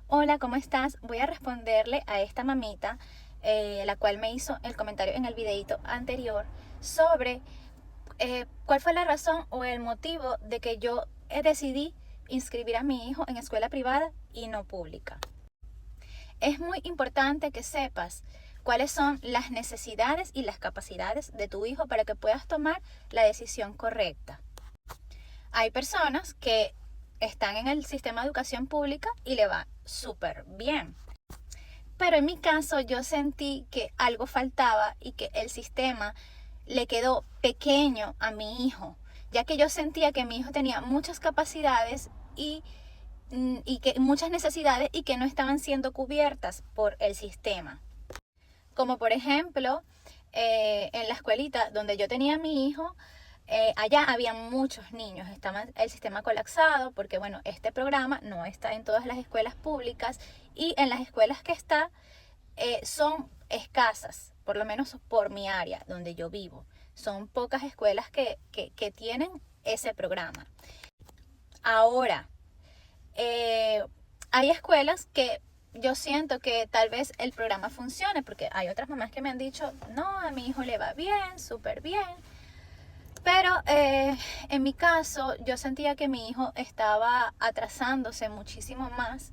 Hola, ¿cómo estás? Voy a responderle a esta mamita, la cual me hizo el comentario en el videito anterior sobre cuál fue la razón o el motivo de que yo decidí inscribir a mi hijo en escuela privada y no pública. Es muy importante que sepas cuáles son las necesidades y las capacidades de tu hijo para que puedas tomar la decisión correcta. Hay personas que están en el sistema de educación pública y le va súper bien. Pero en mi caso yo sentí que algo faltaba y que el sistema le quedó pequeño a mi hijo, ya que yo sentía que mi hijo tenía muchas capacidades y que muchas necesidades y que no estaban siendo cubiertas por el sistema. Como por ejemplo, en la escuelita donde yo tenía a mi hijo, allá había muchos niños, estaba el sistema colapsado porque bueno, este programa no está en todas las escuelas públicas y en las escuelas que está son escasas, por lo menos por mi área donde yo vivo. Son pocas escuelas que tienen ese programa. Ahora, hay escuelas que yo siento que tal vez el programa funcione, porque hay otras mamás que me han dicho, no, a mi hijo le va bien, súper bien. Pero en mi caso, yo sentía que mi hijo estaba atrasándose muchísimo más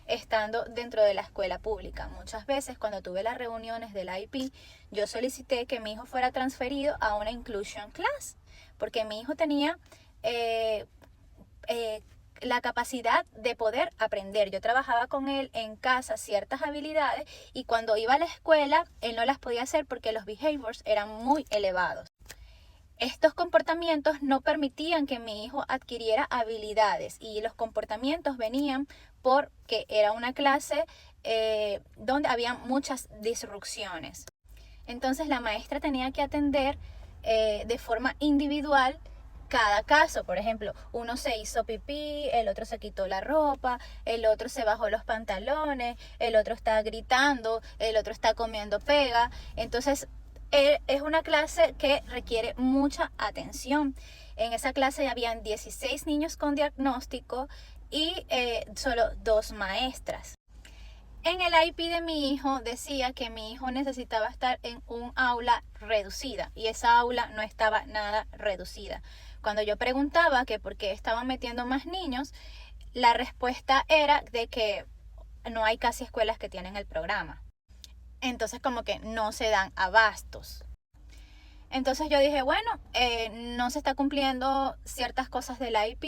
estando dentro de la escuela pública. Muchas veces cuando tuve las reuniones del IP, yo solicité que mi hijo fuera transferido a una inclusion class, porque mi hijo tenía eh, eh, la capacidad de poder aprender. Yo trabajaba con él en casa ciertas habilidades y cuando iba a la escuela, él no las podía hacer porque los behaviors eran muy elevados. Estos comportamientos no permitían que mi hijo adquiriera habilidades y los comportamientos venían porque era una clase donde había muchas disrupciones. Entonces la maestra tenía que atender de forma individual cada caso. Por ejemplo, uno se hizo pipí, el otro se quitó la ropa, el otro se bajó los pantalones, el otro está gritando, el otro está comiendo pega. Entonces es una clase que requiere mucha atención. En esa clase habían 16 niños con diagnóstico y solo 2 maestras. En el IP de mi hijo decía que mi hijo necesitaba estar en un aula reducida y esa aula no estaba nada reducida. Cuando yo preguntaba que por qué estaban metiendo más niños, la respuesta era de que no hay casi escuelas que tienen el programa. Entonces como que no se dan abastos. Entonces yo dije, bueno, no se está cumpliendo ciertas cosas del IP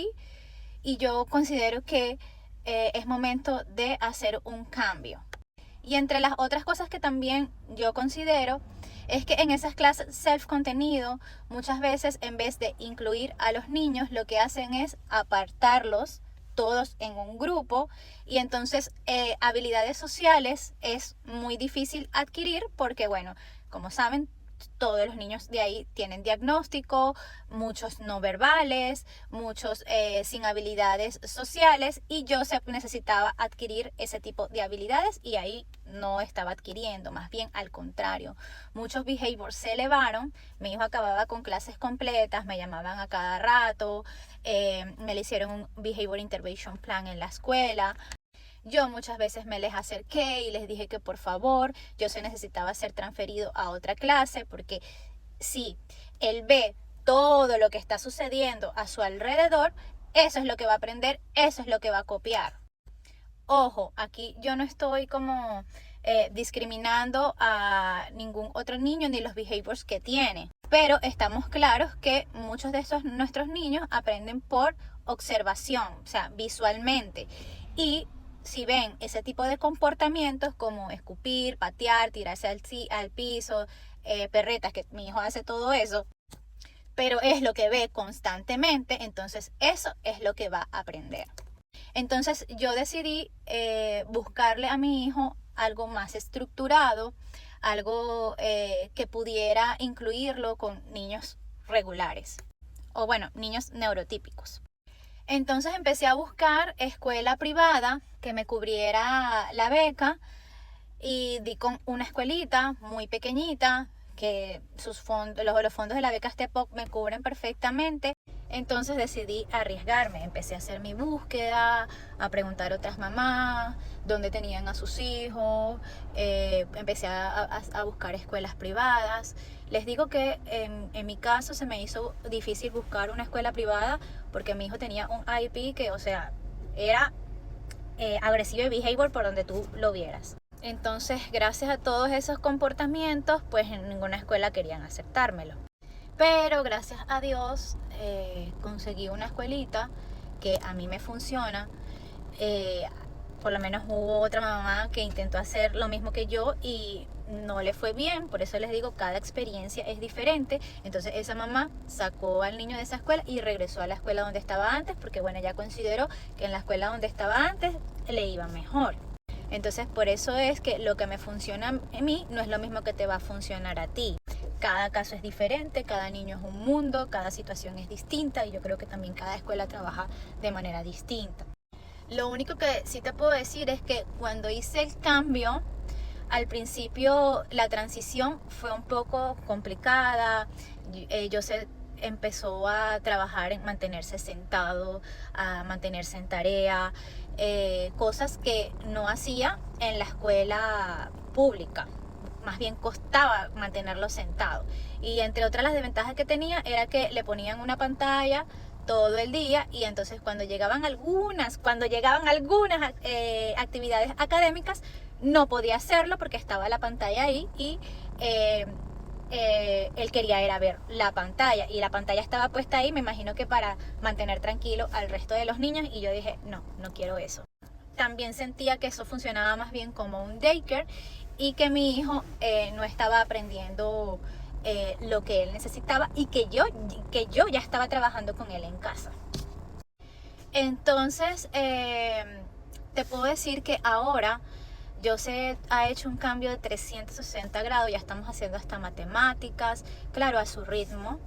y yo considero que es momento de hacer un cambio. Y entre las otras cosas que también yo considero es que en esas clases self-contenido muchas veces en vez de incluir a los niños lo que hacen es apartarlos todos en un grupo y entonces habilidades sociales es muy difícil adquirir porque bueno, como saben, todos los niños de ahí tienen diagnóstico, muchos no verbales, muchos sin habilidades sociales y yo necesitaba adquirir ese tipo de habilidades y ahí no estaba adquiriendo, más bien al contrario. Muchos behaviors se elevaron, mi hijo acababa con clases completas, me llamaban a cada rato, me le hicieron un Behavior Intervention Plan en la escuela. Yo muchas veces me les acerqué y les dije que por favor yo se necesitaba ser transferido a otra clase porque si él ve todo lo que está sucediendo a su alrededor, eso es lo que va a aprender, eso es lo que va a copiar. Ojo, aquí yo no estoy como discriminando a ningún otro niño ni los behaviors que tiene, pero estamos claros que muchos de esos nuestros niños aprenden por observación, o sea, visualmente. Y si ven ese tipo de comportamientos como escupir, patear, tirarse al piso, perretas, que mi hijo hace todo eso, pero es lo que ve constantemente, entonces eso es lo que va a aprender. Entonces yo decidí buscarle a mi hijo algo más estructurado, algo que pudiera incluirlo con niños regulares o bueno, niños neurotípicos. Entonces empecé a buscar escuela privada que me cubriera la beca y di con una escuelita muy pequeñita que los fondos de la beca Step Up me cubren perfectamente. Entonces decidí arriesgarme, empecé a hacer mi búsqueda, a preguntar a otras mamás dónde tenían a sus hijos, empecé a buscar escuelas privadas. Les digo que en mi caso se me hizo difícil buscar una escuela privada porque mi hijo tenía un IP que, o sea, era agresivo behavior por donde tú lo vieras. Entonces, gracias a todos esos comportamientos, pues en ninguna escuela querían aceptármelo. Pero gracias a Dios conseguí una escuelita que a mí me funciona. Por lo menos hubo otra mamá que intentó hacer lo mismo que yo y no le fue bien. Por eso les digo, cada experiencia es diferente. Entonces esa mamá sacó al niño de esa escuela y regresó a la escuela donde estaba antes, porque bueno, ella consideró que en la escuela donde estaba antes le iba mejor. Entonces por eso es que lo que me funciona a mí no es lo mismo que te va a funcionar a ti. Cada caso es diferente, cada niño es un mundo, cada situación es distinta y yo creo que también cada escuela trabaja de manera distinta. Lo único que sí te puedo decir es que cuando hice el cambio, al principio la transición fue un poco complicada. Joseph empezó a trabajar en mantenerse sentado, a mantenerse en tarea, cosas que no hacía en la escuela pública. Más bien costaba mantenerlo sentado. Y entre otras las desventajas que tenía era que le ponían una pantalla todo el día y entonces cuando llegaban algunas actividades académicas no podía hacerlo porque estaba la pantalla ahí y él quería era ver la pantalla y la pantalla estaba puesta ahí, me imagino que para mantener tranquilo al resto de los niños y yo dije no quiero eso. También sentía que eso funcionaba más bien como un daycare y que mi hijo no estaba aprendiendo lo que él necesitaba y que yo ya estaba trabajando con él en casa. Entonces te puedo decir que ahora Joseph ha hecho un cambio de 360 grados, ya estamos haciendo hasta matemáticas, claro, a su ritmo.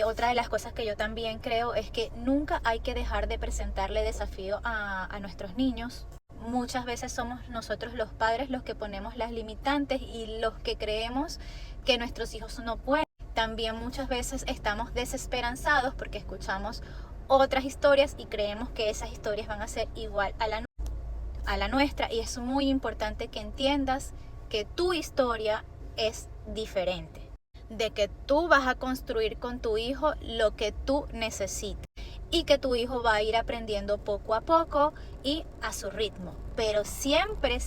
Otra de las cosas que yo también creo es que nunca hay que dejar de presentarle desafío a nuestros niños. Muchas veces somos nosotros los padres los que ponemos las limitantes y los que creemos que nuestros hijos no pueden. También muchas veces estamos desesperanzados porque escuchamos otras historias y creemos que esas historias van a ser igual a la nuestra y es muy importante que entiendas que tu historia es diferente, de que tú vas a construir con tu hijo lo que tú necesitas y que tu hijo va a ir aprendiendo poco a poco y a su ritmo, pero siempre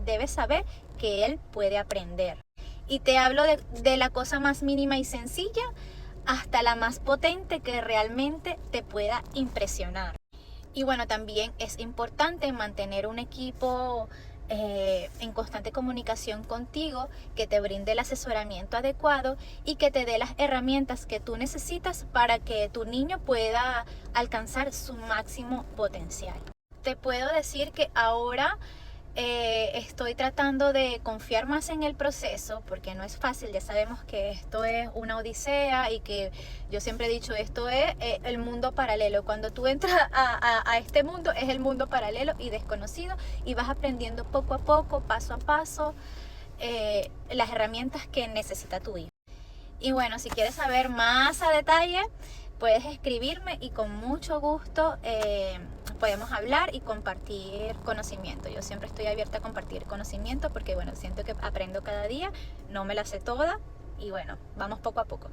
debes saber que él puede aprender. Y te hablo de la cosa más mínima y sencilla hasta la más potente que realmente te pueda impresionar. Y bueno, también es importante mantener un equipo en constante comunicación contigo, que te brinde el asesoramiento adecuado y que te dé las herramientas que tú necesitas para que tu niño pueda alcanzar su máximo potencial. Te puedo decir que ahora estoy tratando de confiar más en el proceso porque no es fácil, ya sabemos que esto es una odisea y que yo siempre he dicho esto es el mundo paralelo. Cuando tú entras a este mundo es el mundo paralelo y desconocido y vas aprendiendo poco a poco, paso a paso, las herramientas que necesita tu hijo. Y bueno, si quieres saber más a detalle, puedes escribirme y con mucho gusto podemos hablar y compartir conocimiento. Yo siempre estoy abierta a compartir conocimiento porque bueno, siento que aprendo cada día, no me la sé toda y bueno, vamos poco a poco.